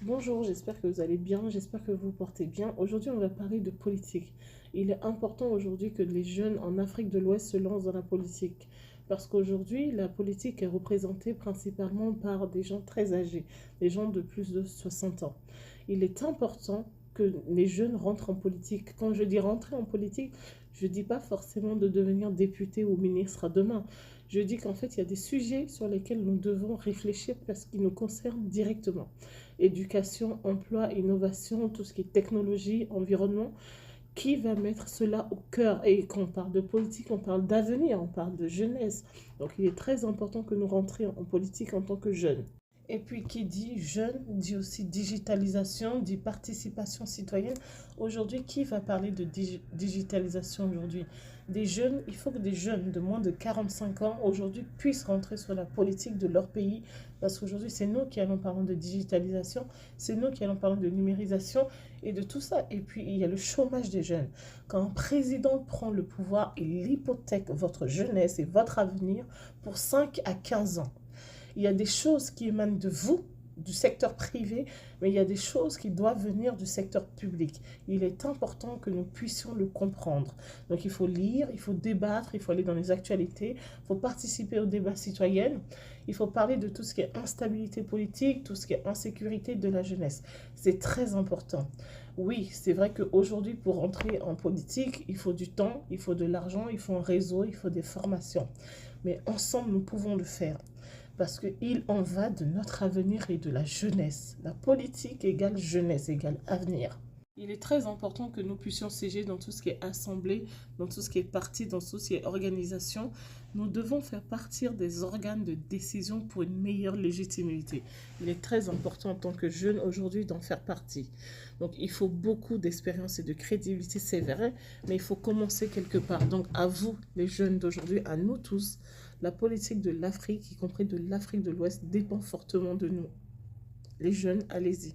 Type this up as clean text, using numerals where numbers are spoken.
Bonjour, j'espère que vous allez bien, j'espère que vous vous portez bien. Aujourd'hui, on va parler de politique. Il est important aujourd'hui que les jeunes en Afrique de l'Ouest se lancent dans la politique. Parce qu'aujourd'hui, la politique est représentée principalement par des gens très âgés, des gens de plus de 60 ans. Il est important que les jeunes rentrent en politique. Quand je dis rentrer en politique, je ne dis pas forcément de devenir député ou ministre demain. Je dis qu'en fait, il y a des sujets sur lesquels nous devons réfléchir parce qu'ils nous concernent directement. Éducation, emploi, innovation, tout ce qui est technologie, environnement, qui va mettre cela au cœur? Et quand on parle de politique, on parle d'avenir, on parle de jeunesse. Donc il est très important que nous rentrions en politique en tant que jeunes. Et puis, qui dit jeune, dit aussi digitalisation, dit participation citoyenne. Aujourd'hui, qui va parler de digitalisation aujourd'hui? Des jeunes, il faut que des jeunes de moins de 45 ans aujourd'hui puissent rentrer sur la politique de leur pays. Parce qu'aujourd'hui, c'est nous qui allons parler de digitalisation, c'est nous qui allons parler de numérisation et de tout ça. Et puis, il y a le chômage des jeunes. Quand un président prend le pouvoir, il hypothèque votre jeunesse et votre avenir pour 5 à 15 ans. Il y a des choses qui émanent de vous, du secteur privé, mais il y a des choses qui doivent venir du secteur public. Il est important que nous puissions le comprendre. Donc il faut lire, il faut débattre, il faut aller dans les actualités, il faut participer au débat citoyen, il faut parler de tout ce qui est instabilité politique, tout ce qui est insécurité de la jeunesse. C'est très important. Oui, c'est vrai qu'aujourd'hui, pour entrer en politique, il faut du temps, il faut de l'argent, il faut un réseau, il faut des formations. Mais ensemble, nous pouvons le faire parce qu'il en va de notre avenir et de la jeunesse. La politique égale jeunesse, égale avenir. Il est très important que nous puissions siéger dans tout ce qui est assemblée, dans tout ce qui est parti, dans tout ce qui est organisation. Nous devons faire partir des organes de décision pour une meilleure légitimité. Il est très important en tant que jeune aujourd'hui d'en faire partie. Donc il faut beaucoup d'expérience et de crédibilité, c'est vrai, mais il faut commencer quelque part. Donc à vous, les jeunes d'aujourd'hui, à nous tous, la politique de l'Afrique, y compris de l'Afrique de l'Ouest, dépend fortement de nous. Les jeunes, allez-y.